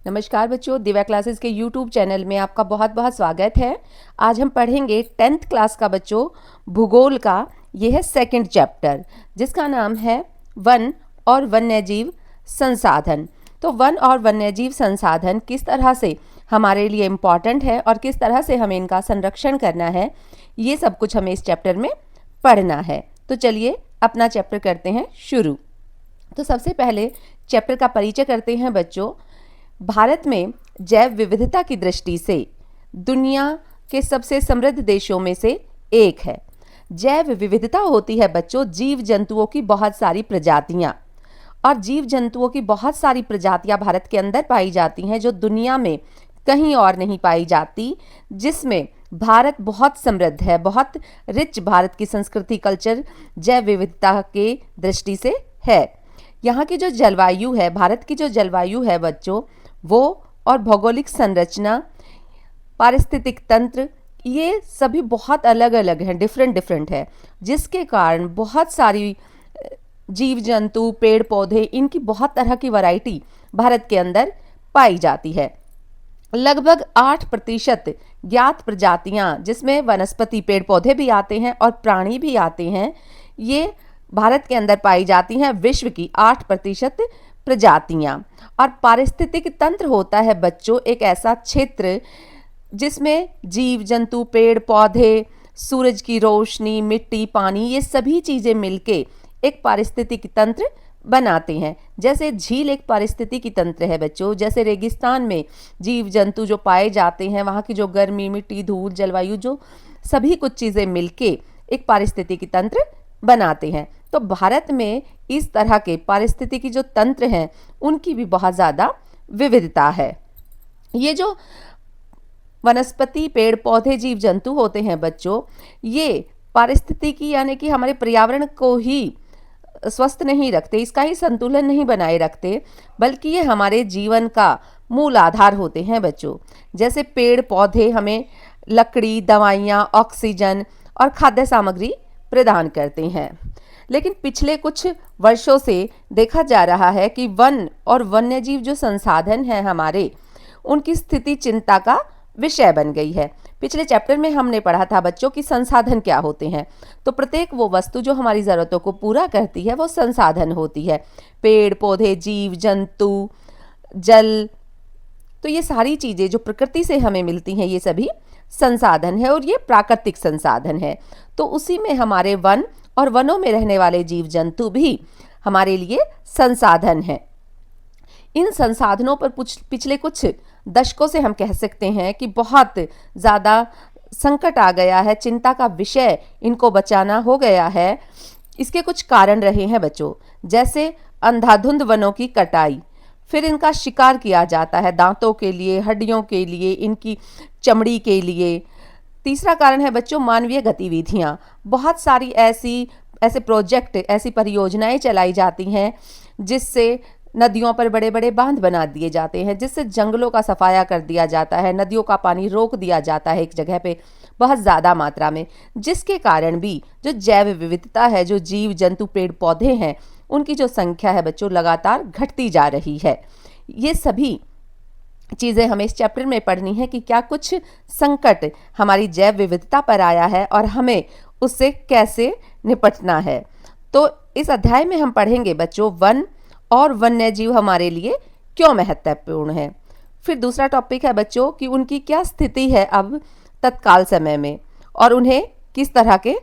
नमस्कार बच्चों, दिव्या क्लासेस के यूट्यूब चैनल में आपका बहुत बहुत स्वागत है। आज हम पढ़ेंगे 10th क्लास का बच्चों भूगोल का। ये है सेकंड चैप्टर जिसका नाम है वन और वन्यजीव संसाधन। तो वन और वन्यजीव संसाधन किस तरह से हमारे लिए इम्पॉर्टेंट है और किस तरह से हमें इनका संरक्षण करना है, ये सब कुछ हमें इस चैप्टर में पढ़ना है। तो चलिए अपना चैप्टर करते हैं शुरू। तो सबसे पहले चैप्टर का परिचय करते हैं बच्चों। भारत में जैव विविधता की दृष्टि से दुनिया के सबसे समृद्ध देशों में से एक है। जैव विविधता होती है बच्चों जीव जंतुओं की बहुत सारी प्रजातियां, और जीव जंतुओं की बहुत सारी प्रजातियां भारत के अंदर पाई जाती हैं जो दुनिया में कहीं और नहीं पाई जाती, जिसमें भारत बहुत समृद्ध है, बहुत रिच भारत की संस्कृति कल्चर जैव विविधता के दृष्टि से है। यहाँ की जो जलवायु है, भारत की जो जलवायु है बच्चों, वो और भौगोलिक संरचना, पारिस्थितिक तंत्र, ये सभी बहुत अलग अलग हैं, डिफरेंट है, जिसके कारण बहुत सारी जीव जंतु, पेड़ पौधे, इनकी बहुत तरह की वैरायटी भारत के अंदर पाई जाती है। लगभग 8% ज्ञात प्रजातियां, जिसमें वनस्पति पेड़ पौधे भी आते हैं और प्राणी भी आते हैं, ये भारत के अंदर पाई जाती हैं। विश्व की 8% प्रजातियां। और पारिस्थितिक तंत्र होता है बच्चों एक ऐसा क्षेत्र जिसमें जीव जंतु, पेड़ पौधे, सूरज की रोशनी, मिट्टी, पानी, ये सभी चीज़ें मिलके एक पारिस्थितिक तंत्र बनाते हैं। जैसे झील एक पारिस्थितिकी तंत्र है बच्चों, जैसे रेगिस्तान में जीव जंतु जो पाए जाते हैं, वहाँ की जो गर्मी, मिट्टी, धूल, जलवायु, जो सभी कुछ चीज़ें मिलके एक पारिस्थितिकी तंत्र बनाते हैं। तो भारत में इस तरह के पारिस्थितिकी जो तंत्र हैं उनकी भी बहुत ज़्यादा विविधता है। ये जो वनस्पति, पेड़ पौधे, जीव जंतु होते हैं बच्चों, ये पारिस्थितिकी यानी कि हमारे पर्यावरण को ही स्वस्थ नहीं रखते, इसका ही संतुलन नहीं बनाए रखते, बल्कि ये हमारे जीवन का मूल आधार होते हैं बच्चों। जैसे पेड़ पौधे हमें लकड़ी, दवाइयाँ, ऑक्सीजन और खाद्य सामग्री प्रदान करते हैं। लेकिन पिछले कुछ वर्षों से देखा जा रहा है कि वन और वन्यजीव जो संसाधन हैं हमारे, उनकी स्थिति चिंता का विषय बन गई है। पिछले चैप्टर में हमने पढ़ा था बच्चों कि संसाधन क्या होते हैं। तो प्रत्येक वो वस्तु जो हमारी ज़रूरतों को पूरा करती है वो संसाधन होती है। पेड़ पौधे, जीव जंतु, जल, तो ये सारी चीज़ें जो प्रकृति से हमें मिलती हैं ये सभी संसाधन है, और ये प्राकृतिक संसाधन है। तो उसी में हमारे वन और वनों में रहने वाले जीव जंतु भी हमारे लिए संसाधन हैं। इन संसाधनों पर पिछले कुछ दशकों से हम कह सकते हैं कि बहुत ज़्यादा संकट आ गया है, चिंता का विषय इनको बचाना हो गया है। इसके कुछ कारण रहे हैं बच्चों, जैसे अंधाधुंध वनों की कटाई, फिर इनका शिकार किया जाता है दांतों के लिए, हड्डियों के लिए, इनकी चमड़ी के लिए। तीसरा कारण है बच्चों मानवीय गतिविधियाँ। बहुत सारी ऐसे प्रोजेक्ट, ऐसी परियोजनाएं चलाई जाती हैं जिससे नदियों पर बड़े बड़े बांध बना दिए जाते हैं, जिससे जंगलों का सफाया कर दिया जाता है, नदियों का पानी रोक दिया जाता है एक जगह पे बहुत ज़्यादा मात्रा में, जिसके कारण भी जो जैव विविधता है, जो जीव जंतु, पेड़ पौधे हैं, उनकी जो संख्या है बच्चों लगातार घटती जा रही है। ये सभी चीज़ें हमें इस चैप्टर में पढ़नी है कि क्या कुछ संकट हमारी जैव विविधता पर आया है और हमें उससे कैसे निपटना है। तो इस अध्याय में हम पढ़ेंगे बच्चों वन और वन्यजीव हमारे लिए क्यों महत्वपूर्ण है। फिर दूसरा टॉपिक है बच्चों कि उनकी क्या स्थिति है अब तत्काल समय में, और उन्हें किस तरह के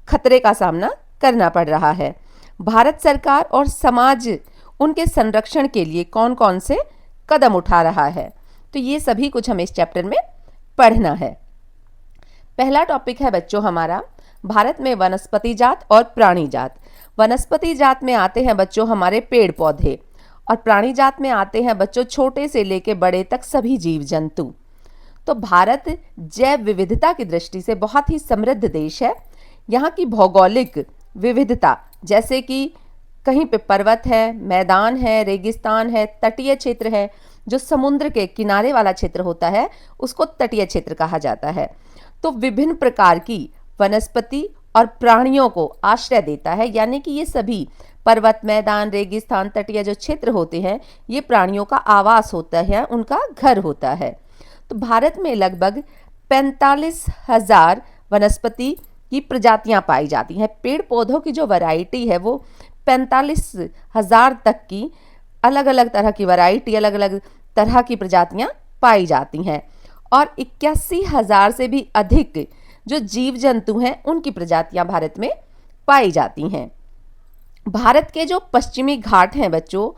खतरे का सामना करना पड़ रहा है। भारत सरकार और समाज उनके संरक्षण के लिए कौन कौन से कदम उठा रहा है, तो ये सभी कुछ हमें इस चैप्टर में पढ़ना है। पहला टॉपिक है बच्चों हमारा भारत में वनस्पति जात और प्राणी जात। वनस्पति जात में आते हैं बच्चों हमारे पेड़ पौधे, और प्राणी जात में आते हैं बच्चों छोटे से लेके बड़े तक सभी जीव जंतु। तो भारत जैव विविधता की दृष्टि से बहुत ही समृद्ध देश है। यहाँ की भौगोलिक विविधता, जैसे कि कहीं पे पर्वत है, मैदान है, रेगिस्तान है, तटीय क्षेत्र है, जो समुद्र के किनारे वाला क्षेत्र होता है उसको तटीय क्षेत्र कहा जाता है। तो विभिन्न प्रकार की वनस्पति और प्राणियों को आश्रय देता है, यानी कि ये सभी पर्वत, मैदान, रेगिस्तान, तटीय जो क्षेत्र होते हैं ये प्राणियों का आवास होता है, उनका घर होता है। तो भारत में लगभग 45,000 वनस्पति की प्रजातियां पाई जाती हैं। पेड़ पौधों की जो वैरायटी है वो 45,000 तक की अलग अलग तरह की वैरायटी, अलग अलग तरह की प्रजातियां पाई जाती हैं। और 81,000 से भी अधिक जो जीव जंतु हैं उनकी प्रजातियां भारत में पाई जाती हैं। भारत के जो पश्चिमी घाट हैं बच्चों,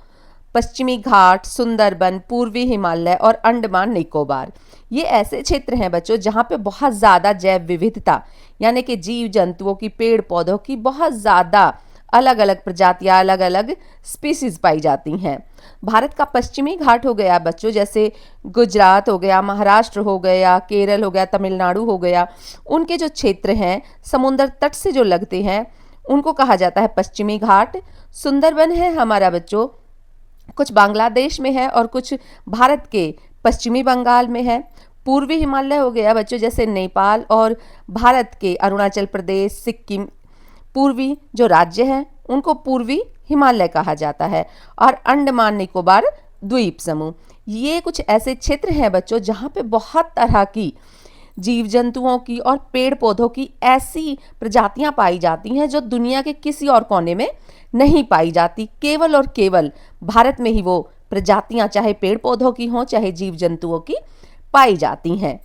पश्चिमी घाट, सुंदरबन, पूर्वी हिमालय और अंडमान निकोबार, ये ऐसे क्षेत्र हैं बच्चों जहाँ पे बहुत ज़्यादा जैव विविधता यानी कि जीव जंतुओं की, पेड़ पौधों की बहुत ज़्यादा अलग अलग प्रजातियाँ, अलग अलग स्पीसीज पाई जाती हैं। भारत का पश्चिमी घाट हो गया बच्चों, जैसे गुजरात हो गया, महाराष्ट्र हो गया, केरल हो गया, तमिलनाडु हो गया, उनके जो क्षेत्र हैं समुद्र तट से जो लगते हैं उनको कहा जाता है पश्चिमी घाट। सुंदरबन है हमारा बच्चों, कुछ बांग्लादेश में है और कुछ भारत के पश्चिमी बंगाल में है। पूर्वी हिमालय हो गया बच्चों, जैसे नेपाल और भारत के अरुणाचल प्रदेश, सिक्किम, पूर्वी जो राज्य हैं उनको पूर्वी हिमालय कहा जाता है। और अंडमान निकोबार द्वीप समूह, ये कुछ ऐसे क्षेत्र हैं बच्चों जहाँ पे बहुत तरह की जीव जंतुओं की और पेड़ पौधों की ऐसी प्रजातियां पाई जाती हैं जो दुनिया के किसी और कोने में नहीं पाई जाती। केवल और केवल भारत में ही वो प्रजातियां, चाहे पेड़ पौधों की हों चाहे जीव जंतुओं की, पाई जाती हैं।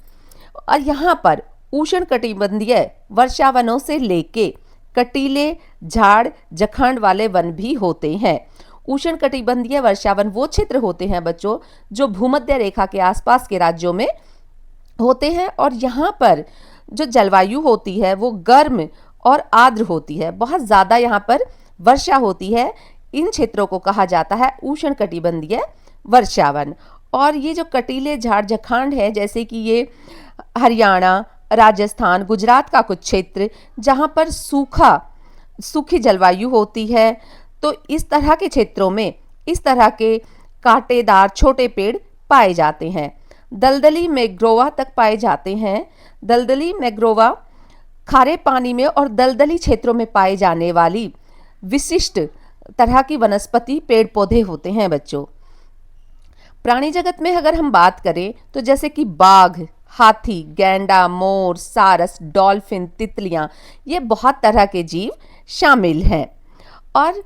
और यहाँ पर उष्णकटिबंधीय वर्षावनों से लेके कटीले झाड़ जखंड वाले वन भी होते हैं। उष्णकटिबंधीय वर्षावन वो क्षेत्र होते हैं बच्चों जो भूमध्य रेखा के आसपास के राज्यों में होते हैं और यहाँ पर जो जलवायु होती है वो गर्म और आर्द्र होती है, बहुत ज़्यादा यहाँ पर वर्षा होती है। इन क्षेत्रों को कहा जाता है उष्णकटिबंधीय वर्षावन। और ये जो कटीले झाड़ जखंड है, जैसे कि ये हरियाणा, राजस्थान, गुजरात का कुछ क्षेत्र जहाँ पर सूखी जलवायु होती है, तो इस तरह के क्षेत्रों में इस तरह के कांटेदार छोटे पेड़ पाए जाते हैं। दलदली मैंग्रोवा तक पाए जाते हैं। दलदली मैंग्रोवा खारे पानी में और दलदली क्षेत्रों में पाए जाने वाली विशिष्ट तरह की वनस्पति, पेड़ पौधे होते हैं बच्चों। प्राणी जगत में अगर हम बात करें तो जैसे कि बाघ, हाथी, गैंडा, मोर, सारस, डॉल्फिन, तितलियां, ये बहुत तरह के जीव शामिल हैं। और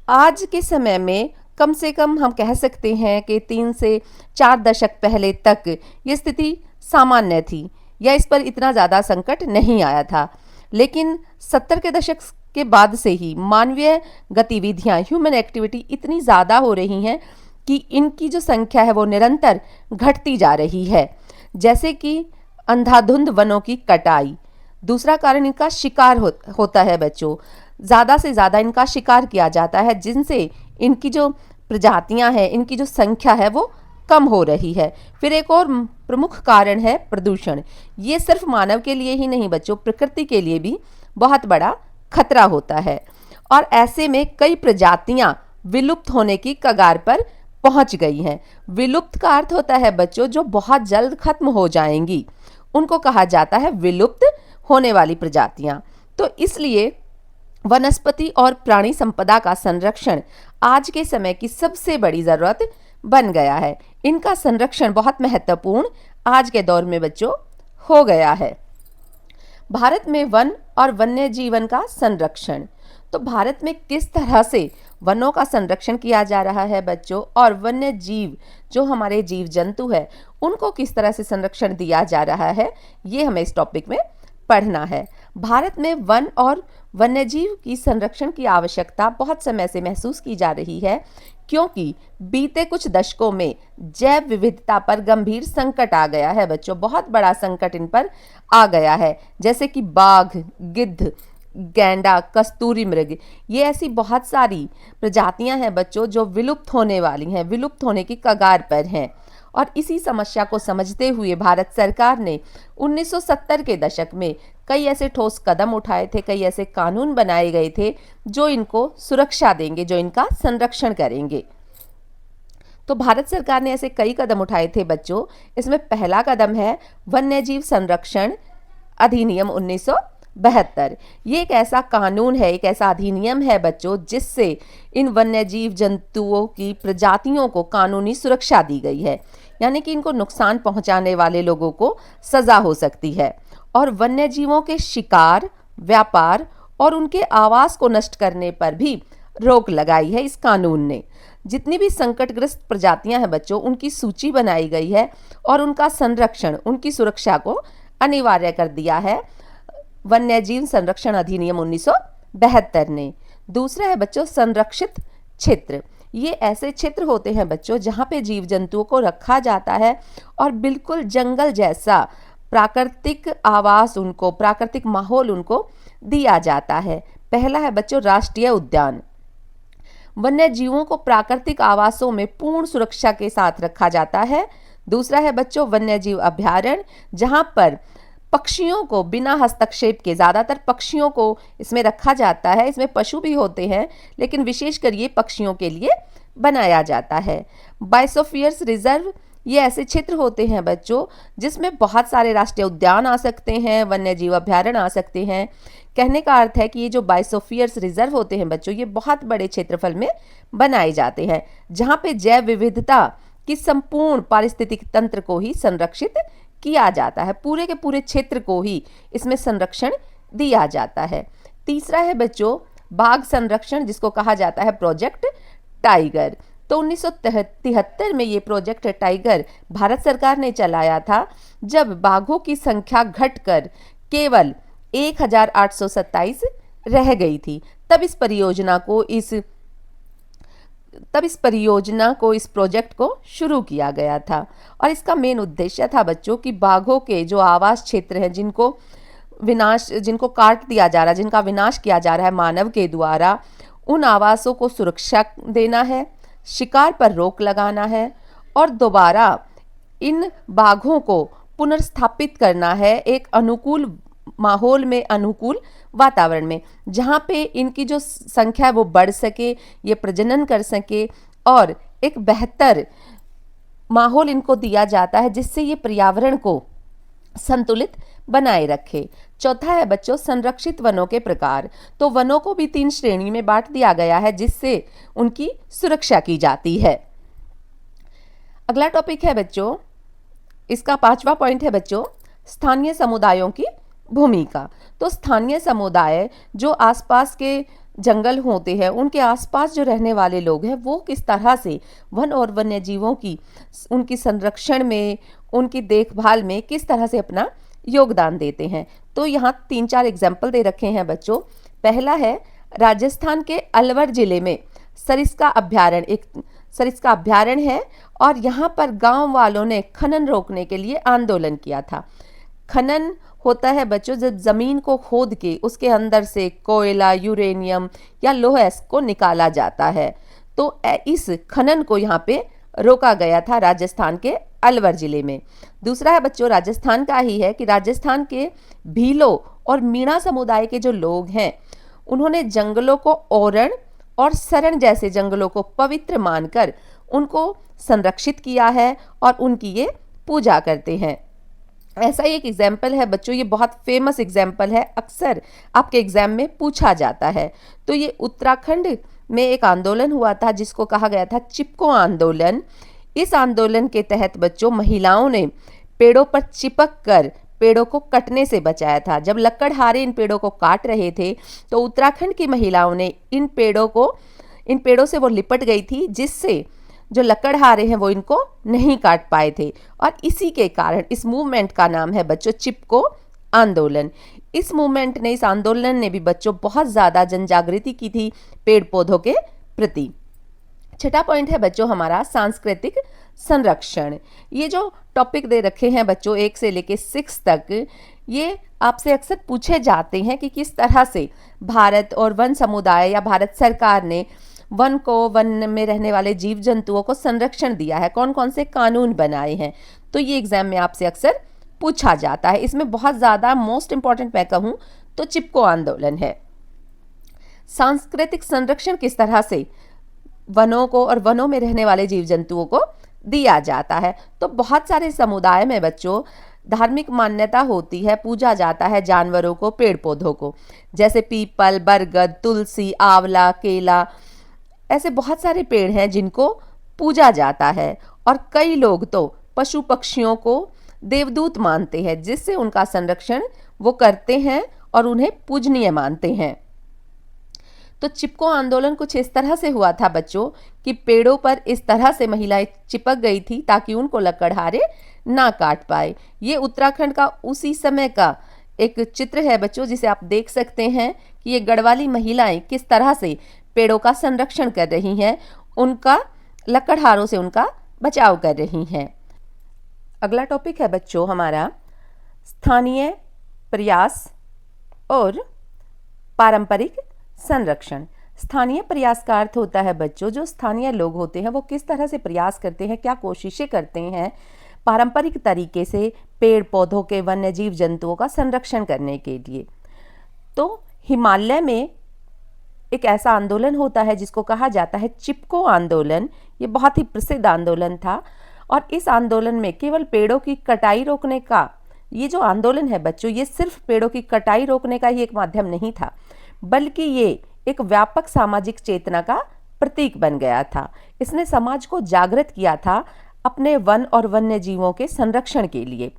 आज के समय में कम से कम हम कह सकते हैं कि 3 से 4 दशक पहले तक ये स्थिति सामान्य थी या इस पर इतना ज़्यादा संकट नहीं आया था। लेकिन 70 के दशक के बाद से ही मानवीय गतिविधियां, ह्यूमन एक्टिविटी इतनी ज़्यादा हो रही हैं कि इनकी जो संख्या है वो निरंतर घटती जा रही है। जैसे कि अंधाधुंध वनों की कटाई, दूसरा कारण इनका शिकार होता है बच्चों। ज़्यादा से ज़्यादा इनका शिकार किया जाता है जिनसे इनकी जो प्रजातियां हैं, इनकी जो संख्या है वो कम हो रही है। फिर एक और प्रमुख कारण है प्रदूषण। ये सिर्फ मानव के लिए ही नहीं बच्चों, प्रकृति के लिए भी बहुत बड़ा खतरा होता है। और ऐसे में कई प्रजातियां विलुप्त होने की कगार पर पहुंच गई हैं। विलुप्त का अर्थ होता है बच्चों जो बहुत जल्द खत्म हो जाएंगी, उनको कहा जाता है विलुप्त होने वाली प्रजातियां। तो इसलिए वनस्पति और प्राणी संपदा का संरक्षण आज के समय की सबसे बड़ी ज़रूरत बन गया है। इनका संरक्षण बहुत महत्वपूर्ण आज के दौर में बच्चों हो गया है। भारत में वन और वन्य जीवन का संरक्षण, तो भारत में किस तरह से वनों का संरक्षण किया जा रहा है बच्चों, और वन्य जीव जो हमारे जीव जंतु है उनको किस तरह से संरक्षण दिया जा रहा है, ये हमें इस टॉपिक में पढ़ना है। भारत में वन और वन्यजीव की संरक्षण की आवश्यकता बहुत समय से महसूस की जा रही है, क्योंकि बीते कुछ दशकों में जैव विविधता पर गंभीर संकट आ गया है बच्चों। बहुत बड़ा संकट इन पर आ गया है, जैसे कि बाघ, गिद्ध, गैंडा, कस्तूरी मृग, ये ऐसी बहुत सारी प्रजातियां हैं बच्चों जो विलुप्त होने वाली हैं, विलुप्त होने की कगार पर हैं। और इसी समस्या को समझते हुए भारत सरकार ने 1970 के दशक में कई ऐसे ठोस कदम उठाए थे, कई ऐसे कानून बनाए गए थे जो इनको सुरक्षा देंगे, जो इनका संरक्षण करेंगे। तो भारत सरकार ने ऐसे कई कदम उठाए थे बच्चों। इसमें पहला कदम है वन्यजीव संरक्षण अधिनियम 1972। ये एक ऐसा कानून है, एक ऐसा अधिनियम है बच्चों, जिससे इन वन्यजीव जंतुओं की प्रजातियों को कानूनी सुरक्षा दी गई है, यानी कि इनको नुकसान पहुंचाने वाले लोगों को सजा हो सकती है। और वन्यजीवों के शिकार, व्यापार और उनके आवास को नष्ट करने पर भी रोक लगाई है इस कानून ने। जितनी भी संकटग्रस्त प्रजातियां हैं बच्चों, उनकी सूची बनाई गई है और उनका संरक्षण, उनकी सुरक्षा को अनिवार्य कर दिया है वन्यजीव संरक्षण अधिनियम 1972 ने। दूसरा है बच्चों संरक्षित क्षेत्र। ये ऐसे क्षेत्र होते हैं बच्चों जहाँ पे जीव जंतुओं को रखा जाता है और बिल्कुल जंगल जैसा प्राकृतिक आवास उनको, प्राकृतिक माहौल उनको दिया जाता है। पहला है बच्चों राष्ट्रीय उद्यान। वन्य जीवों को प्राकृतिक आवासों में पूर्ण सुरक्षा के साथ रखा जाता है। दूसरा है बच्चों वन्य जीव अभयारण्य, जहां पर पक्षियों को बिना हस्तक्षेप के, ज़्यादातर पक्षियों को इसमें रखा जाता है। इसमें पशु भी होते हैं, लेकिन विशेषकर ये पक्षियों के लिए बनाया जाता है। बायोस्फीयर रिजर्व, ये ऐसे क्षेत्र होते हैं बच्चों जिसमें बहुत सारे राष्ट्रीय उद्यान आ सकते हैं, वन्य जीव अभयारण्य आ सकते हैं। कहने का अर्थ है कि ये जो बायोस्फीयर रिजर्व होते हैं बच्चों, ये बहुत बड़े क्षेत्रफल में बनाए जाते हैं, जहाँ पे जैव विविधता की संपूर्ण पारिस्थितिक तंत्र को ही संरक्षित किया जाता है। पूरे के पूरे क्षेत्र को ही इसमें संरक्षण दिया जाता है। तीसरा है बच्चों बाघ संरक्षण, जिसको कहा जाता है प्रोजेक्ट टाइगर। तो 1973 में ये प्रोजेक्ट टाइगर भारत सरकार ने चलाया था, जब बाघों की संख्या घटकर केवल 1827 रह गई थी। तब इस प्रोजेक्ट को शुरू किया गया था। और इसका मेन उद्देश्य था बच्चों कि बाघों के जो आवास क्षेत्र हैं, जिनको काट दिया जा रहा है, जिनका विनाश किया जा रहा है मानव के द्वारा, उन आवासों को सुरक्षा देना है, शिकार पर रोक लगाना है और दोबारा इन बाघों को पुनर्स्थापित करना है एक अनुकूल माहौल में, अनुकूल वातावरण में, जहाँ पे इनकी जो संख्या है वो बढ़ सके, ये प्रजनन कर सके और एक बेहतर माहौल इनको दिया जाता है, जिससे ये पर्यावरण को संतुलित बनाए रखे। चौथा है बच्चों संरक्षित वनों के प्रकार। तो वनों को भी 3 श्रेणी में बांट दिया गया है, जिससे उनकी सुरक्षा की जाती है। अगला टॉपिक है बच्चों, इसका 5वां पॉइंट है बच्चों स्थानीय समुदायों की भूमिका। तो स्थानीय समुदाय जो आसपास के जंगल होते हैं, उनके आसपास जो रहने वाले लोग हैं, वो किस तरह से वन और वन्य जीवों की, उनकी संरक्षण में, उनकी देखभाल में किस तरह से अपना योगदान देते हैं। तो यहाँ 3-4 एग्जाम्पल दे रखे हैं बच्चों। पहला है राजस्थान के अलवर जिले में सरिस्का अभ्यारण्य, एक सरिस्का अभ्यारण्य है और यहाँ पर गांव वालों ने खनन रोकने के लिए आंदोलन किया था। खनन होता है बच्चों जब जमीन को खोद के उसके अंदर से कोयला, यूरेनियम या लोहा को निकाला जाता है। तो इस खनन को यहाँ पे रोका गया था राजस्थान के अलवर जिले में। दूसरा है बच्चों राजस्थान का ही है कि राजस्थान के भीलों और मीणा समुदाय के जो लोग हैं, उन्होंने जंगलों को ओरण और सरण जैसे जंगलों को पवित्र मानकर उनको संरक्षित किया है और उनकी ये पूजा करते हैं। ऐसा ही एक एग्जाम्पल है बच्चों, ये बहुत फेमस एग्जाम्पल है, अक्सर आपके एग्जाम में पूछा जाता है। तो ये उत्तराखंड में एक आंदोलन हुआ था जिसको कहा गया था चिपको आंदोलन। इस आंदोलन के तहत बच्चों महिलाओं ने पेड़ों पर चिपक कर पेड़ों को कटने से बचाया था। जब लकड़हारे इन पेड़ों को काट रहे थे तो उत्तराखंड की महिलाओं ने इन पेड़ों से वो लिपट गई थी, जिससे जो लकड़हारे हैं वो इनको नहीं काट पाए थे। और इसी के कारण इस मूवमेंट का नाम है बच्चों चिपको आंदोलन। इस मूवमेंट ने, इस आंदोलन ने भी बच्चों बहुत ज़्यादा जनजागृति की थी पेड़ पौधों के प्रति। छठा पॉइंट है बच्चों हमारा सांस्कृतिक संरक्षण। ये जो टॉपिक दे रखे हैं बच्चों 1 से लेके 6 तक, ये आपसे अक्सर पूछे जाते हैं कि किस तरह से भारत और वन समुदाय या भारत सरकार ने वन में रहने वाले जीव जंतुओं को संरक्षण दिया है, कौन कौन से कानून बनाए हैं। तो ये एग्जाम में आपसे अक्सर पूछा जाता है। इसमें बहुत ज़्यादा मोस्ट इंपॉर्टेंट मैं कहूँ तो चिपको आंदोलन है। सांस्कृतिक संरक्षण किस तरह से वनों को और वनों में रहने वाले जीव जंतुओं को दिया जाता है। तो बहुत सारे समुदाय में बच्चों धार्मिक मान्यता होती है, पूजा जाता है जानवरों को, पेड़ पौधों को, जैसे पीपल, बरगद, तुलसी, आंवला, केला, ऐसे बहुत सारे पेड़ हैं जिनको पूजा जाता है। और कई लोग तो पशु पक्षियों को देवदूत मानते हैं, जिससे उनका संरक्षण वो करते हैं और उन्हें पूजनीय मानते हैं। तो चिपको आंदोलन कुछ इस तरह से हुआ था बच्चों कि पेड़ों पर इस तरह से महिलाएं चिपक गई थी ताकि उनको लकड़हारे ना काट पाए। ये उत्तराखंड का उसी समय का एक चित्र है बच्चों, जिसे आप देख सकते हैं कि ये गढ़वाली महिलाएं किस तरह से पेड़ों का संरक्षण कर रही हैं, उनका लकड़हारों से उनका बचाव कर रही हैं। अगला टॉपिक है बच्चों हमारा स्थानीय प्रयास और पारंपरिक संरक्षण। स्थानीय प्रयास का अर्थ होता है बच्चों, जो स्थानीय लोग होते हैं वो किस तरह से प्रयास करते हैं, क्या कोशिशें करते हैं पारंपरिक तरीके से पेड़ पौधों के, वन्य जीव जंतुओं का संरक्षण करने के लिए। तो हिमालय में एक ऐसा आंदोलन होता है जिसको कहा जाता है चिपको आंदोलन। ये बहुत ही प्रसिद्ध आंदोलन था और इस आंदोलन में केवल पेड़ों की कटाई रोकने का ये जो आंदोलन है बच्चों, ये सिर्फ पेड़ों की कटाई रोकने का ही एक माध्यम नहीं था, बल्कि ये एक व्यापक सामाजिक चेतना का प्रतीक बन गया था। इसने समाज को जागृत किया था अपने वन और वन्य जीवों के संरक्षण के लिए।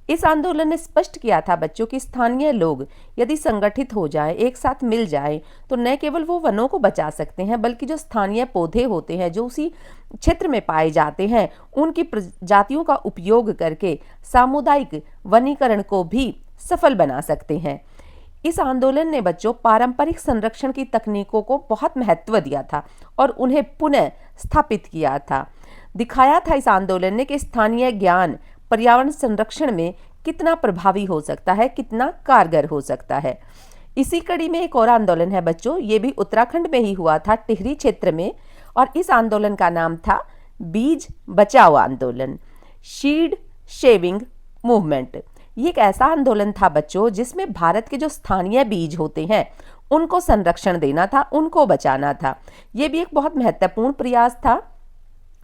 इस आंदोलन ने स्पष्ट किया था बच्चों कि स्थानीय लोग यदि संगठित हो जाएं, एक साथ मिल जाएं, तो न केवल वो वनों को बचा सकते हैं, बल्कि जो स्थानीय पौधे होते हैं जो उसी क्षेत्र में पाए जाते हैं, उनकी प्रजातियों का उपयोग करके सामुदायिक वनीकरण को भी सफल बना सकते हैं। इस आंदोलन ने बच्चों पारंपरिक संरक्षण की तकनीकों को बहुत महत्व दिया था और उन्हें पुनः स्थापित किया था। दिखाया था इस आंदोलन ने कि स्थानीय ज्ञान पर्यावरण संरक्षण में कितना प्रभावी हो सकता है, कितना कारगर हो सकता है। इसी कड़ी में एक और आंदोलन है बच्चों, ये भी उत्तराखंड में ही हुआ था, टिहरी क्षेत्र में, और इस आंदोलन का नाम था बीज बचाओ आंदोलन, सीड शेविंग मूवमेंट। ये एक ऐसा आंदोलन था बच्चों जिसमें भारत के जो स्थानीय बीज होते हैं उनको संरक्षण देना था, उनको बचाना था। ये भी एक बहुत महत्वपूर्ण प्रयास था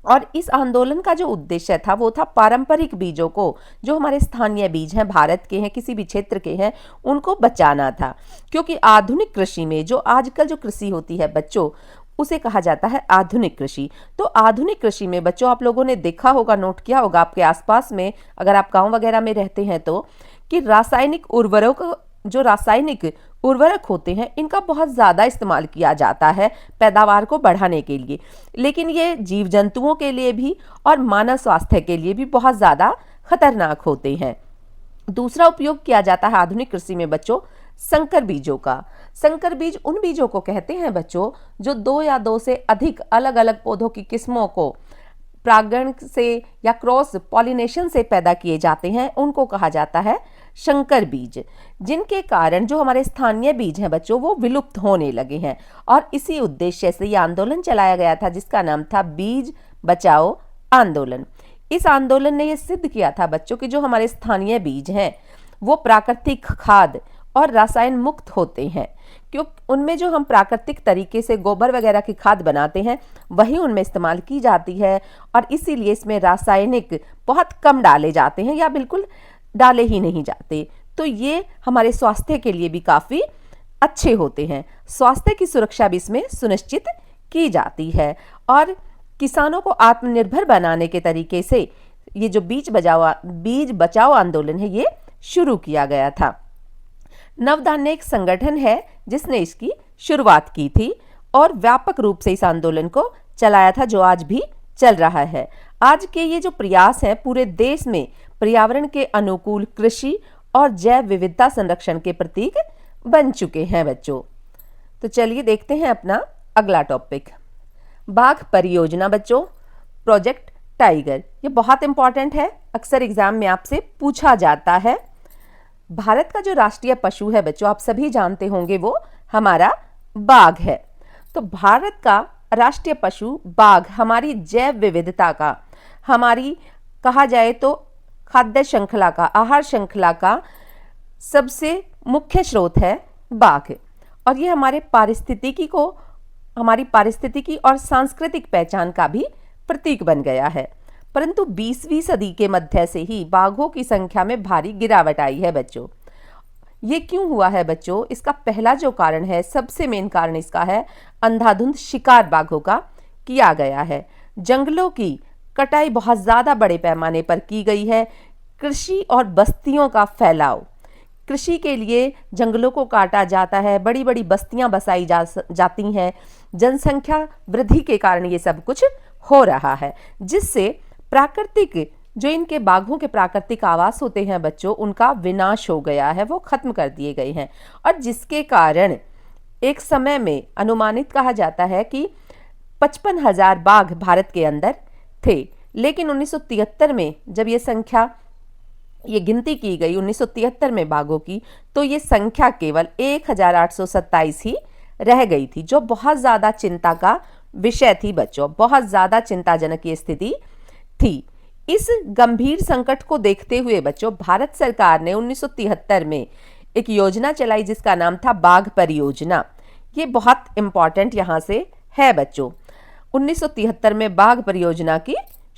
और इस आंदोलन का जो उद्देश्य था वो था पारंपरिक बीजों को, जो हमारे स्थानीय बीज हैं, भारत के हैं, किसी भी क्षेत्र के हैं, उनको बचाना था। क्योंकि आधुनिक कृषि में जो आजकल जो कृषि होती है बच्चों, उसे कहा जाता है आधुनिक कृषि। तो आधुनिक कृषि में बच्चों आप लोगों ने देखा होगा, नोट किया होगा आपके आसपास में, अगर आप गांव वगैरह में रहते हैं तो, कि जो रासायनिक उर्वरक होते हैं इनका बहुत ज़्यादा इस्तेमाल किया जाता है पैदावार को बढ़ाने के लिए, लेकिन ये जीव जंतुओं के लिए भी और मानव स्वास्थ्य के लिए भी बहुत ज़्यादा खतरनाक होते हैं। दूसरा उपयोग किया जाता है आधुनिक कृषि में बच्चों संकर बीजों का। संकर बीज उन बीजों को कहते हैं बच्चों जो 2 या 2 से अधिक अलग अलग पौधों की किस्मों को परागण से या क्रॉस पॉलिनेशन से पैदा किए जाते हैं, उनको कहा जाता है संकर बीज, जिनके कारण जो हमारे स्थानीय बीज हैं बच्चों वो विलुप्त होने लगे हैं। और इसी उद्देश्य से ये आंदोलन चलाया गया था जिसका नाम था बीज बचाओ आंदोलन। इस आंदोलन ने ये सिद्ध किया था बच्चों कि जो हमारे स्थानीय बीज हैं वो प्राकृतिक खाद और रसायन मुक्त होते हैं, क्योंकि उनमें जो हम प्राकृतिक तरीके से गोबर वगैरह की खाद बनाते हैं वही उनमें इस्तेमाल की जाती है, और इसीलिए इसमें रासायनिक बहुत कम डाले जाते हैं या बिल्कुल डाले ही नहीं जाते। तो ये हमारे स्वास्थ्य के लिए भी काफ़ी अच्छे होते हैं। स्वास्थ्य की सुरक्षा भी इसमें सुनिश्चित की जाती है और किसानों को आत्मनिर्भर बनाने के तरीके से ये जो बीज बचाओ आंदोलन है ये शुरू किया गया था। नवधान्य एक संगठन है जिसने इसकी शुरुआत की थी और व्यापक रूप से इस आंदोलन को चलाया था, जो आज भी चल रहा है। आज के ये जो प्रयास हैं पूरे देश में पर्यावरण के अनुकूल कृषि और जैव विविधता संरक्षण के प्रतीक बन चुके हैं बच्चों। तो चलिए देखते हैं अपना अगला टॉपिक, बाघ परियोजना बच्चों, प्रोजेक्ट टाइगर। ये बहुत इंपॉर्टेंट है, अक्सर एग्जाम में आपसे पूछा जाता है। भारत का जो राष्ट्रीय पशु है बच्चों आप सभी जानते होंगे वो हमारा बाघ है। तो भारत का राष्ट्रीय पशु बाघ हमारी जैव विविधता का, हमारी कहा जाए तो खाद्य श्रृंखला का, आहार श्रृंखला का सबसे मुख्य स्रोत है बाघ, और ये हमारी पारिस्थितिकी और सांस्कृतिक पहचान का भी प्रतीक बन गया है। परंतु 20वीं सदी के मध्य से ही बाघों की संख्या में भारी गिरावट आई है बच्चों। ये क्यों हुआ है बच्चों? इसका पहला जो कारण है, सबसे मेन कारण इसका है अंधाधुंध शिकार बाघों का किया गया है। जंगलों की कटाई बहुत ज़्यादा बड़े पैमाने पर की गई है। कृषि और बस्तियों का फैलाव, कृषि के लिए जंगलों को काटा जाता है, बड़ी बड़ी बस्तियां बसाई जाती हैं। जनसंख्या वृद्धि के कारण ये सब कुछ हो रहा है, जिससे प्राकृतिक जो इनके बाघों के प्राकृतिक आवास होते हैं बच्चों, उनका विनाश हो गया है, वो खत्म कर दिए गए हैं। और जिसके कारण एक समय में अनुमानित कहा जाता है कि 55,000 बाघ भारत के अंदर थे, लेकिन 1973 में जब ये गिनती की गई 1973 में बाघों की, तो ये संख्या केवल 1,827 ही रह गई थी, जो बहुत ज़्यादा चिंता का विषय थी बच्चों, बहुत ज़्यादा चिंताजनक ये स्थिति थी। इस गंभीर संकट को देखते हुए बच्चों, भारत सरकार ने 1973 में एक योजना चलाई जिसका नाम था बाघ परियोजना। ये बहुत इंपॉर्टेंट यहाँ से है बच्चों। 1973 में बाघ परियोजना की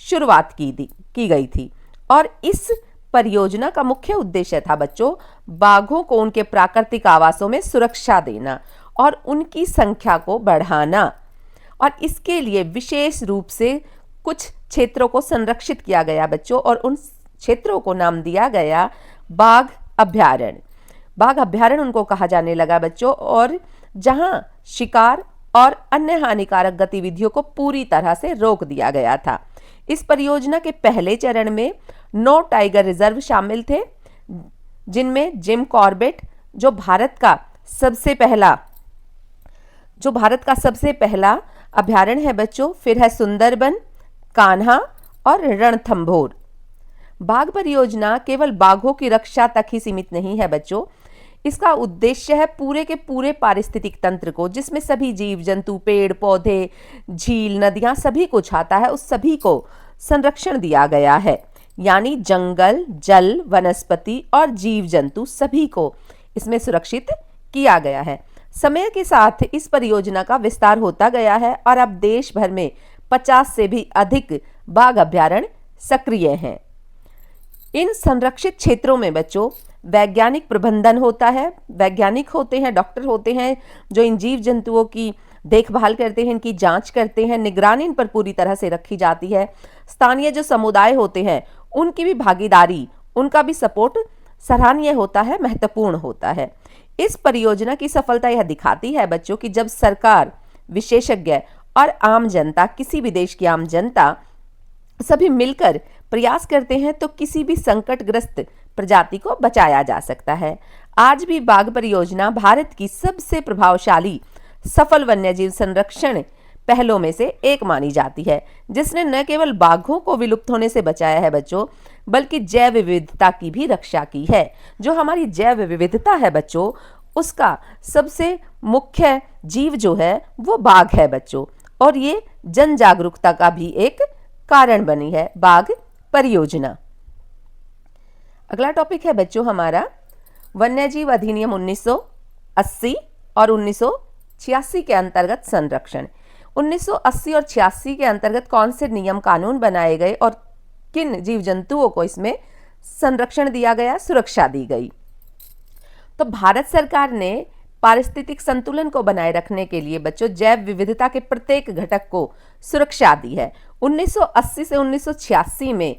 शुरुआत की गई थी और इस परियोजना का मुख्य उद्देश्य था बच्चों, बाघों को उनके प्राकृतिक आवासों में सुरक्षा देना और उनकी संख्या को बढ़ाना। और इसके लिए विशेष रूप से कुछ क्षेत्रों को संरक्षित किया गया बच्चों, और उन क्षेत्रों को नाम दिया गया बाघ अभयारण्य। बाघ अभयारण्य उनको कहा जाने लगा बच्चों, और जहां शिकार और अन्य हानिकारक गतिविधियों को पूरी तरह से रोक दिया गया था। इस परियोजना के पहले चरण में 9 टाइगर रिजर्व शामिल थे, जिनमें जिम कॉर्बेट जो भारत का सबसे पहला अभयारण्य है बच्चों, फिर है सुंदरबन, कान्हा और रणथंभौर। बाघ परियोजना केवल बाघों की रक्षा तक ही सीमित नहीं है बच्चों, इसका उद्देश्य है पूरे के पूरे पारिस्थितिक तंत्र को, जिसमें सभी जीव जंतु, पेड़ पौधे, झील, नदियां, सभी कुछ आता है, उस सभी को संरक्षण दिया गया है। यानी जंगल, जल, वनस्पति और जीव जंतु सभी को इसमें सुरक्षित किया गया है। समय के साथ इस परियोजना का विस्तार होता गया है और अब देश भर में 50 से भी अधिक बाघ अभयारण्य सक्रिय हैं। इन संरक्षित क्षेत्रों में बच्चों वैज्ञानिक प्रबंधन होता है, वैज्ञानिक होते हैं, डॉक्टर होते हैं जो इन जीव जंतुओं की देखभाल करते हैं, इनकी जांच करते हैं, निगरानी इन पर पूरी तरह से रखी जाती है। स्थानीय जो समुदाय होते हैं उनकी भी भागीदारी, उनका भी सपोर्ट सराहनीय होता है, महत्वपूर्ण होता है। इस परियोजना की सफलता यह दिखाती है बच्चों कि जब सरकार, विशेषज्ञ और आम जनता, किसी भी देश की आम जनता सभी मिलकर प्रयास करते हैं तो किसी भी संकटग्रस्त प्रजाति को बचाया जा सकता है। आज भी बाघ परियोजना भारत की सबसे प्रभावशाली सफल वन्यजीव संरक्षण पहलों में से एक मानी जाती है, जिसने न केवल बाघों को विलुप्त होने से बचाया है बच्चों, बल्कि जैव विविधता की भी रक्षा की है। जो हमारी जैव विविधता है बच्चों, उसका सबसे मुख्य जीव जो है वो बाघ है बच्चों, और ये जन जागरूकता का भी एक कारण बनी है बाघ परियोजना। अगला टॉपिक है बच्चों हमारा वन्यजीव अधिनियम 1980 और 1986 के अंतर्गत संरक्षण। 1980 और 86 के अंतर्गत कौन से नियम कानून बनाए गए और किन जीव जंतुओं को इसमें संरक्षण दिया गया, सुरक्षा दी गई? तो भारत सरकार ने पारिस्थितिक संतुलन को बनाए रखने के लिए बच्चों जैव विविधता के प्रत्येक घटक को सुरक्षा दी है। 1980 से 1986 में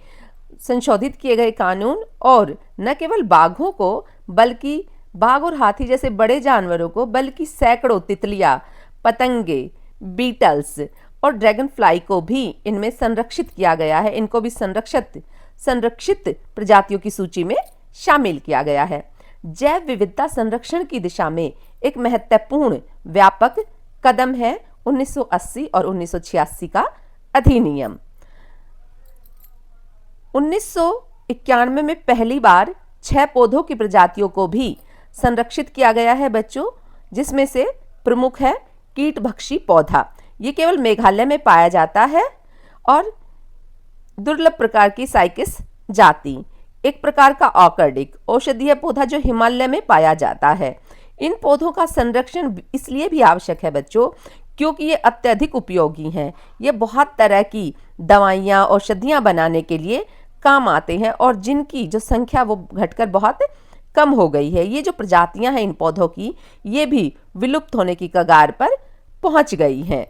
संशोधित किए गए कानून और न केवल बाघों को, बल्कि बाघ और हाथी जैसे बड़े जानवरों को, बल्कि सैकड़ों तितलियां, पतंगे, बीटल्स और ड्रैगन फ्लाई को भी इनमें संरक्षित किया गया है। इनको भी संरक्षित प्रजातियों की सूची में शामिल किया गया है। जैव विविधता संरक्षण की दिशा में एक महत्वपूर्ण व्यापक कदम है 1980 और 1986 का अधिनियम। 1991 में पहली बार 6 पौधों की प्रजातियों को भी संरक्षित किया गया है बच्चों, जिसमें से प्रमुख है कीटभक्षी पौधा। ये केवल मेघालय में पाया जाता है, और दुर्लभ प्रकार की साइकिस जाति, एक प्रकार का ऑर्किड औषधीय पौधा जो हिमालय में पाया जाता है। इन पौधों का संरक्षण इसलिए भी आवश्यक है बच्चों, क्योंकि ये अत्यधिक उपयोगी हैं। ये बहुत तरह की दवाइयाँ, औषधियाँ बनाने के लिए काम आते हैं और जिनकी जो संख्या वो घटकर बहुत कम हो गई है। ये जो प्रजातियां हैं इन पौधों की, ये भी विलुप्त होने की कगार पर पहुंच गई हैं।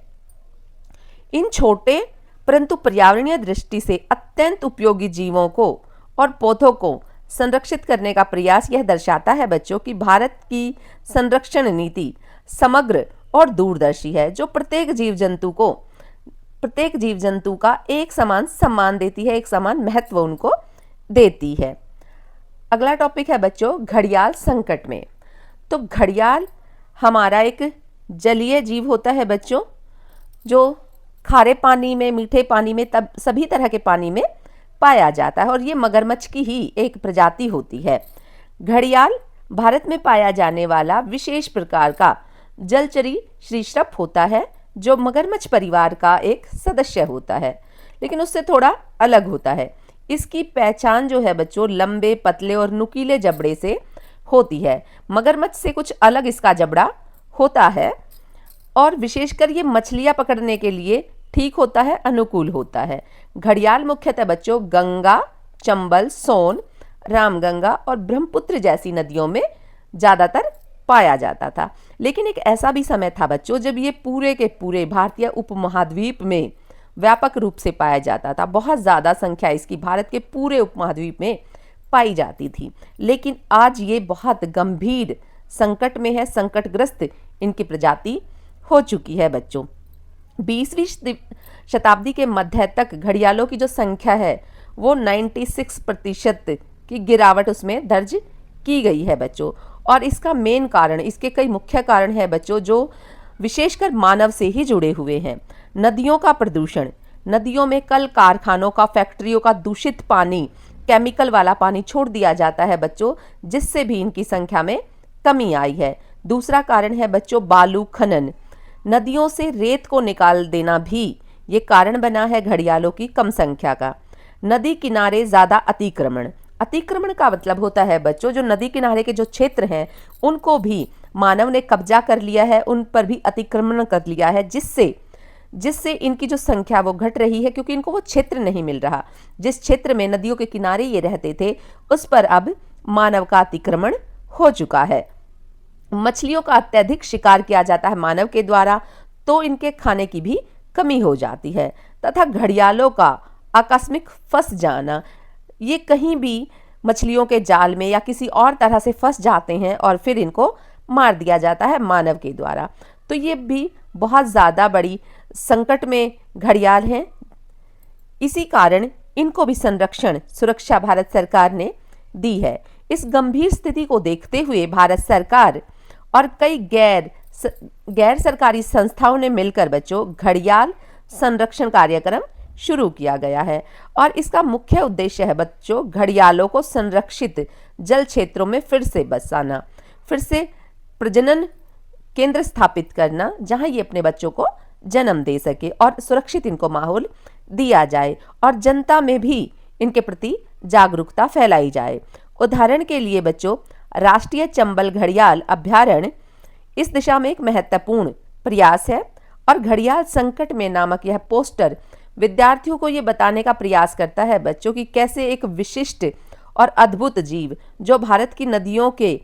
इन छोटे परंतु पर्यावरणीय दृष्टि से अत्यंत उपयोगी जीवों को और पौधों को संरक्षित करने का प्रयास यह दर्शाता है बच्चों कि भारत की संरक्षण नीति समग्र और दूरदर्शी है, जो प्रत्येक जीव जंतु का एक समान सम्मान देती है, एक समान महत्व उनको देती है। अगला टॉपिक है बच्चों घड़ियाल संकट में। तो घड़ियाल हमारा एक जलीय जीव होता है बच्चों, जो खारे पानी में, मीठे पानी में, तब सभी तरह के पानी में पाया जाता है और ये मगरमच्छ की ही एक प्रजाति होती है। घड़ियाल भारत में पाया जाने वाला विशेष प्रकार का जलचरी सरीसृप होता है, जो मगरमच्छ परिवार का एक सदस्य होता है, लेकिन उससे थोड़ा अलग होता है। इसकी पहचान जो है बच्चों लंबे, पतले और नुकीले जबड़े से होती है। मगरमच्छ से कुछ अलग इसका जबड़ा होता है और विशेषकर ये मछलियां पकड़ने के लिए ठीक होता है, अनुकूल होता है। घड़ियाल मुख्यतः बच्चों गंगा, चंबल, सोन, रामगंगा और ब्रह्मपुत्र जैसी नदियों में ज़्यादातर पाया जाता था। लेकिन एक ऐसा भी समय था बच्चों जब ये पूरे के पूरे भारतीय उपमहाद्वीप में व्यापक रूप से पाया जाता था। बहुत ज़्यादा संख्या इसकी भारत के पूरे उपमहाद्वीप में पाई जाती थी। लेकिन आज ये बहुत गंभीर संकट में है, संकटग्रस्त इनकी प्रजाति हो चुकी है बच्चों। 20वीं शताब्दी के मध्य तक घड़ियालों की जो संख्या है वो 96% की गिरावट उसमें दर्ज की गई है बच्चों। और इसका मेन कारण, इसके कई मुख्य कारण है बच्चों जो विशेषकर मानव से ही जुड़े हुए हैं। नदियों का प्रदूषण, नदियों में कल कारखानों का, फैक्ट्रियों का दूषित पानी, केमिकल वाला पानी छोड़ दिया जाता है बच्चों, जिससे भी इनकी संख्या में कमी आई है। दूसरा कारण है बच्चों बालू खनन, नदियों से रेत को निकाल देना भी ये कारण बना है घड़ियालों की कम संख्या का। नदी किनारे ज़्यादा अतिक्रमण, अतिक्रमण का मतलब होता है बच्चों जो नदी किनारे के जो क्षेत्र हैं उनको भी मानव ने कब्जा कर लिया है, उन पर भी अतिक्रमण कर लिया है, जिससे इनकी जो संख्या वो घट रही है, क्योंकि इनको वो क्षेत्र नहीं मिल रहा। जिस क्षेत्र में नदियों के किनारे ये रहते थे उस पर अब मानव का अतिक्रमण हो चुका है। मछलियों का अत्यधिक शिकार किया जाता है मानव के द्वारा, तो इनके खाने की भी कमी हो जाती है। तथा घड़ियालों का आकस्मिक फंस जाना, ये कहीं भी मछलियों के जाल में या किसी और तरह से फंस जाते हैं और फिर इनको मार दिया जाता है मानव के द्वारा। तो ये भी बहुत ज़्यादा बड़ी संकट में घड़ियाल हैं। इसी कारण इनको भी संरक्षण सुरक्षा भारत सरकार ने दी है। इस गंभीर स्थिति को देखते हुए भारत सरकार और कई गैर सरकारी संस्थाओं ने मिलकर बच्चों घड़ियाल संरक्षण कार्यक्रम शुरू किया गया है और इसका मुख्य उद्देश्य है बच्चों घड़ियालों को संरक्षित जल क्षेत्रों में फिर से बसाना, फिर से प्रजनन केंद्र स्थापित करना जहां ये अपने बच्चों को जन्म दे सके और सुरक्षित इनको माहौल दिया जाए और जनता में भी इनके प्रति जागरूकता फैलाई जाए। उदाहरण के लिए बच्चों राष्ट्रीय चंबल घड़ियाल अभ्यारण्य इस दिशा में एक महत्वपूर्ण प्रयास है और घड़ियाल संकट में नामक यह पोस्टर विद्यार्थियों को ये बताने का प्रयास करता है बच्चों कि कैसे एक विशिष्ट और अद्भुत जीव जो भारत की नदियों के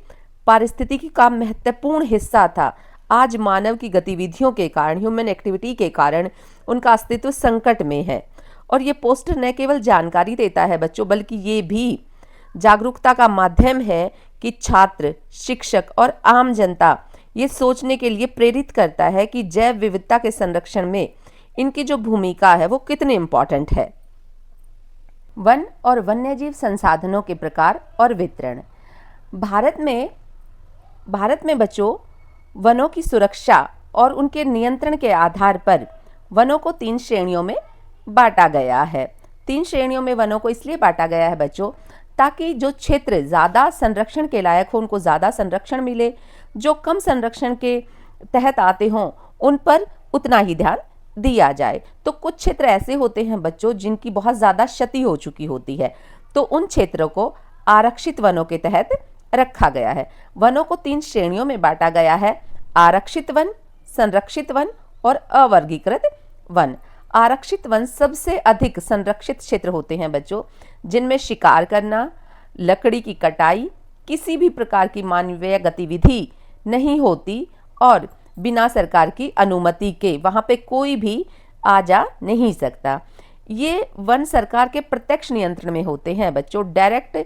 पारिस्थितिकी का महत्वपूर्ण हिस्सा था, आज मानव की गतिविधियों के कारण, ह्यूमन एक्टिविटी के कारण उनका अस्तित्व संकट में है। और ये पोस्टर न केवल जानकारी देता है बच्चों, बल्कि ये भी जागरूकता का माध्यम है कि छात्र, शिक्षक और आम जनता ये सोचने के लिए प्रेरित करता है कि जैव विविधता के संरक्षण में इनकी जो भूमिका है वो कितनी इम्पॉर्टेंट है। वन और वन्यजीव संसाधनों के प्रकार और वितरण। भारत में बच्चों वनों की सुरक्षा और उनके नियंत्रण के आधार पर वनों को 3 श्रेणियों में बांटा गया है। 3 श्रेणियों में वनों को इसलिए बांटा गया है बच्चों ताकि जो क्षेत्र ज़्यादा संरक्षण के लायक हो उनको ज़्यादा संरक्षण मिले, जो कम संरक्षण के तहत आते हों उन पर उतना ही ध्यान दिया जाए। तो कुछ क्षेत्र ऐसे होते हैं बच्चों जिनकी बहुत ज़्यादा क्षति हो चुकी होती है, तो उन क्षेत्रों को आरक्षित वनों के तहत रखा गया है। वनों को 3 श्रेणियों में बांटा गया है: आरक्षित वन, संरक्षित वन और अवर्गीकृत वन। आरक्षित वन सबसे अधिक संरक्षित क्षेत्र होते हैं बच्चों, जिनमें शिकार करना, लकड़ी की कटाई, किसी भी प्रकार की मानवीय गतिविधि नहीं होती और बिना सरकार की अनुमति के वहाँ पे कोई भी आ जा नहीं सकता। ये वन सरकार के प्रत्यक्ष नियंत्रण में होते हैं बच्चों। डायरेक्ट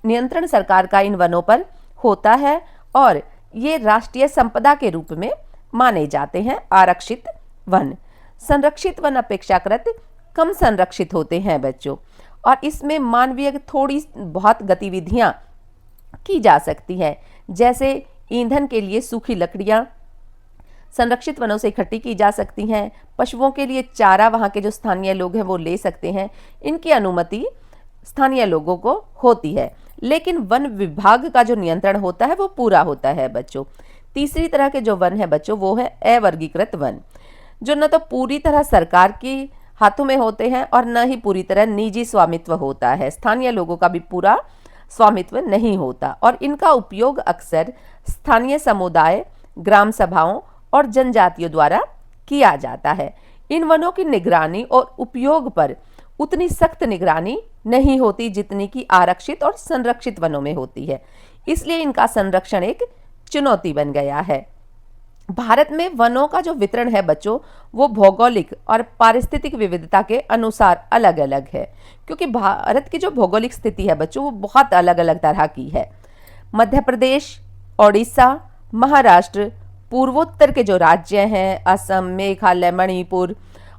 नियंत्रण सरकार का इन वनों पर होता है और ये राष्ट्रीय संपदा के रूप में माने जाते हैं आरक्षित वन। संरक्षित वन अपेक्षाकृत कम संरक्षित होते हैं बच्चों और इसमें मानवीय थोड़ी बहुत गतिविधियां की जा सकती है, जैसे ईंधन के लिए सूखी लकड़ियां संरक्षित वनों से इकट्ठी की जा सकती हैं। पशुओं के लिए चारा वहाँ के जो स्थानीय लोग हैं वो ले सकते हैं, इनकी अनुमति स्थानीय लोगों को होती है, लेकिन वन विभाग का जो नियंत्रण होता है वो पूरा होता है बच्चों। तीसरी तरह के जो वन है बच्चों वो है अवर्गीकृत वन, जो न तो पूरी तरह सरकार के हाथों में होते हैं और न ही पूरी तरह निजी स्वामित्व होता है, स्थानीय लोगों का भी पूरा स्वामित्व नहीं होता और इनका उपयोग अक्सर स्थानीय समुदाय, ग्राम सभाओं और जनजातियों द्वारा किया जाता है। इन वनों की निगरानी और उपयोग पर उतनी सख्त निगरानी नहीं होती जितनी कि आरक्षित और संरक्षित वनों में होती है, इसलिए इनका संरक्षण एक चुनौती बन गया है। भारत में वनों का जो वितरण है बच्चों वो भौगोलिक और पारिस्थितिक विविधता के अनुसार अलग अलग है, क्योंकि भारत की जो भौगोलिक स्थिति है बच्चों वो बहुत अलग अलग तरह की है। मध्य प्रदेश, ओडिशा, महाराष्ट्र, पूर्वोत्तर के जो राज्य हैं असम, मेघालय, मणिपुर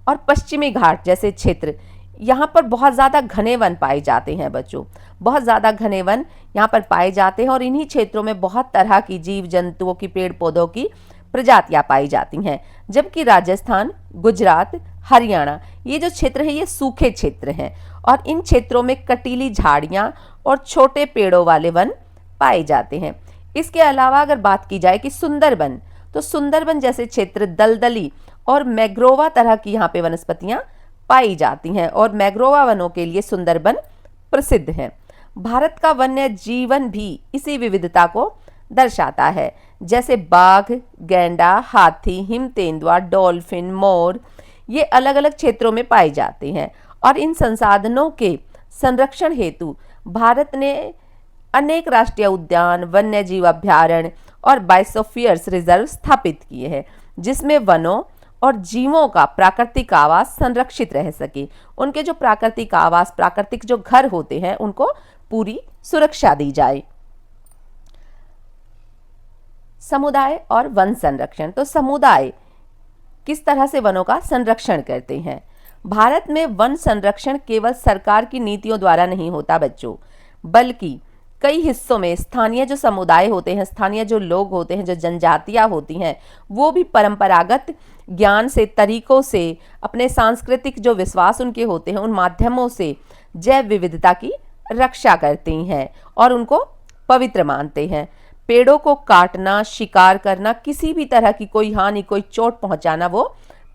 और पश्चिमी घाट जैसे क्षेत्र, यहाँ पर बहुत ज़्यादा घने वन पाए जाते हैं बच्चों। बहुत ज़्यादा घने वन यहाँ पर पाए जाते हैं और इन्हीं क्षेत्रों में बहुत तरह की जीव जंतुओं की, पेड़ पौधों की प्रजातियाँ पाई जाती हैं। जबकि राजस्थान, गुजरात, हरियाणा ये जो क्षेत्र है ये सूखे क्षेत्र हैं और इन क्षेत्रों में कटीली झाड़ियाँ और छोटे पेड़ों वाले वन पाए जाते हैं। इसके अलावा अगर बात की जाए कि सुंदरबन, तो सुंदरबन जैसे क्षेत्र दलदली और मैग्रोवा तरह की यहाँ पे वनस्पतियाँ पाई जाती हैं और मैग्रोवा वनों के लिए सुंदरबन प्रसिद्ध है। भारत का वन्य जीवन भी इसी विविधता को दर्शाता है, जैसे बाघ, गैंडा, हाथी, हिम तेंदुआ, डॉल्फिन, मोर ये अलग अलग क्षेत्रों में पाए जाते हैं और इन संसाधनों के संरक्षण हेतु भारत ने अनेक राष्ट्रीय उद्यान, वन्य जीव अभयारण्य और बायोस्फीयर्स रिजर्व स्थापित किए हैं, जिसमें वनों और जीवों का प्राकृतिक आवास संरक्षित रह सके। उनके जो प्राकृतिक आवास, प्राकृतिक जो घर होते हैं उनको पूरी सुरक्षा दी जाए। समुदाय और वन संरक्षण, तो समुदाय किस तरह से वनों का संरक्षण करते हैं। भारत में वन संरक्षण केवल सरकार की नीतियों द्वारा नहीं होता बच्चों, बल्कि कई हिस्सों में स्थानीय जो समुदाय होते हैं, स्थानीय जो लोग होते हैं, जो जनजातियां होती हैं, वो भी परंपरागत ज्ञान से, तरीकों से, अपने सांस्कृतिक जो विश्वास उनके होते हैं उन माध्यमों से जैव विविधता की रक्षा करती हैं और उनको पवित्र मानते हैं। पेड़ों को काटना, शिकार करना, किसी भी तरह की कोई हानि, कोई चोट पहुंचाना वो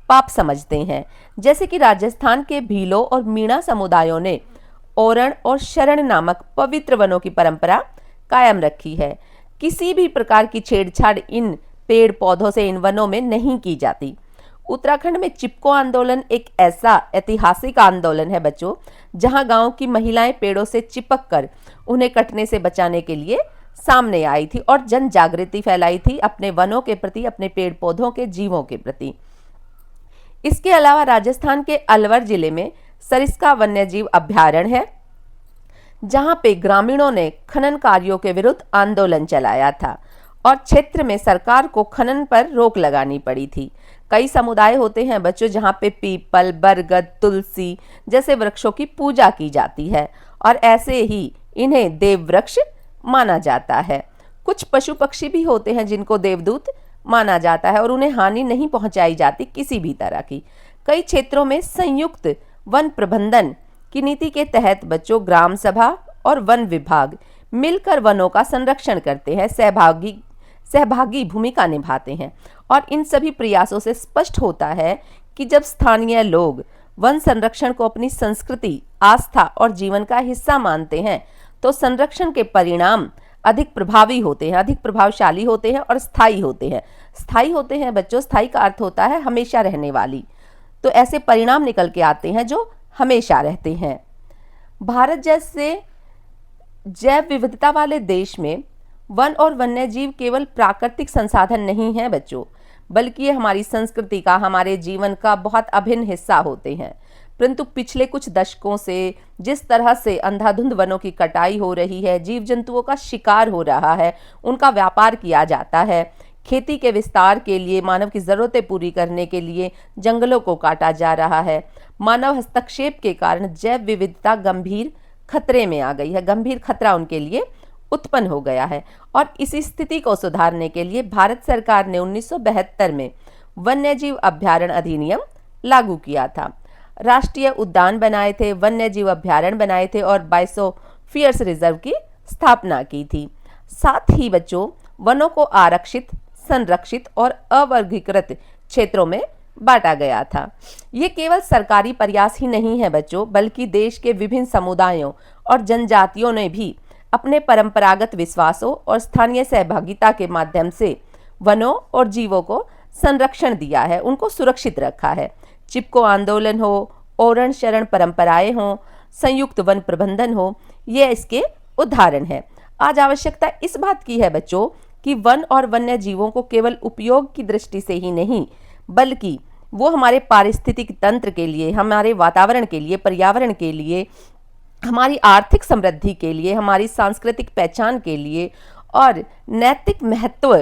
पाप समझते हैं। जैसे कि राजस्थान के भीलों और मीणा समुदायों ने ओरण और शरण नामक पवित्र वनों की परंपरा कायम रखी है। किसी भी प्रकार की छेड़छाड़ इन पेड़ पौधों से इन वनों में नहीं की जाती। उत्तराखंड में चिपको आंदोलन एक ऐसा ऐतिहासिक आंदोलन है बच्चों, जहां गांव की महिलाएं पेड़ों से चिपक कर उन्हें कटने से बचाने के लिए सामने आई थी और जन जागृति फैलाई थी अपने वनों के प्रति, अपने पेड़ पौधों के, जीवों के प्रति। इसके अलावा राजस्थान के अलवर जिले में सरिस्का वन्यजीव अभयारण्य है, जहां पे ग्रामीणों ने खनन कार्यों के विरुद्ध आंदोलन चलाया था और क्षेत्र में सरकार को खनन पर रोक लगानी पड़ी थी। कई समुदाय होते हैं बच्चों जहां पे पीपल, बरगद, तुलसी जैसे वृक्षों की पूजा की जाती है और ऐसे ही इन्हें देव वृक्ष माना जाता है। कुछ पशु पक्षी भी होते हैं जिनको देवदूत माना जाता है और उन्हें हानि नहीं पहुंचाई जाती किसी भी तरह की। कई क्षेत्रों में संयुक्त वन प्रबंधन की नीति के तहत बच्चों ग्राम सभा और वन विभाग मिलकर वनों का संरक्षण करते हैं, सहभागी भूमिका निभाते हैं और इन सभी प्रयासों से स्पष्ट होता है कि जब स्थानीय लोग वन संरक्षण को अपनी संस्कृति, आस्था और जीवन का हिस्सा मानते हैं तो संरक्षण के परिणाम अधिक प्रभावी होते हैं, अधिक प्रभावशाली होते हैं और स्थायी होते हैं। स्थायी होते हैं बच्चों, स्थायी का अर्थ होता है हमेशा रहने वाली। तो ऐसे परिणाम निकल के आते हैं जो हमेशा रहते हैं। भारत जैसे जैव विविधता वाले देश में वन और वन्य जीव केवल प्राकृतिक संसाधन नहीं हैं बच्चों, बल्कि ये हमारी संस्कृति का, हमारे जीवन का बहुत अभिन्न हिस्सा होते हैं। परंतु पिछले कुछ दशकों से जिस तरह से अंधाधुंध वनों की कटाई हो रही है, जीव जंतुओं का शिकार हो रहा है, उनका व्यापार किया जाता है, खेती के विस्तार के लिए, मानव की ज़रूरतें पूरी करने के लिए जंगलों को काटा जा रहा है, मानव हस्तक्षेप के कारण जैव विविधता गंभीर खतरे में आ गई है, गंभीर खतरा उनके लिए उत्पन्न हो गया है। और इसी स्थिति को सुधारने के लिए भारत सरकार ने 1972 में वन्यजीव अभ्यारण्य अधिनियम लागू किया था। राष्ट्रीय उद्यान बनाए थे, वन्यजीव अभ्यारण्य बनाए थे और बायोस्फीयर्स रिजर्व की स्थापना की थी। साथ ही बच्चों वनों को आरक्षित, संरक्षित और अवर्गीकृत क्षेत्रों में बांटा गया था। ये केवल सरकारी प्रयास ही नहीं है बच्चों, बल्कि देश के विभिन्न समुदायों और जनजातियों ने भी अपने परंपरागत विश्वासों और स्थानीय सहभागिता के माध्यम से वनों और जीवों को संरक्षण दिया है, उनको सुरक्षित रखा है। चिपको आंदोलन हो, ओरण शरण परंपराएं हो, संयुक्त वन प्रबंधन हो, ये इसके उदाहरण हैं। आज आवश्यकता इस बात की है बच्चों कि वन और वन्य जीवों को केवल उपयोग की दृष्टि से ही नहीं, बल्कि वो हमारे पारिस्थितिक तंत्र के लिए, हमारे वातावरण के लिए, पर्यावरण के लिए, हमारी आर्थिक समृद्धि के लिए, हमारी सांस्कृतिक पहचान के लिए और नैतिक महत्व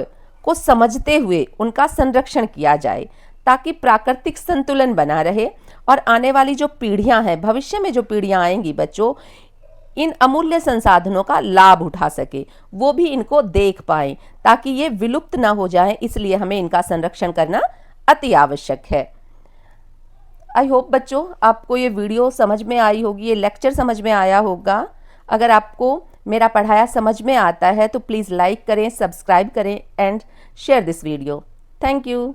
को समझते हुए उनका संरक्षण किया जाए, ताकि प्राकृतिक संतुलन बना रहे और आने वाली जो पीढ़ियां हैं, भविष्य में जो पीढ़ियां आएंगी बच्चों, इन अमूल्य संसाधनों का लाभ उठा सके, वो भी इनको देख पाएं, ताकि ये विलुप्त ना हो जाएं। इसलिए हमें इनका संरक्षण करना अति आवश्यक है। आई होप बच्चों आपको ये वीडियो समझ में आई होगी, ये लेक्चर समझ में आया होगा। अगर आपको मेरा पढ़ाया समझ में आता है तो प्लीज़ लाइक करें, सब्सक्राइब करें and share this video. Thank you.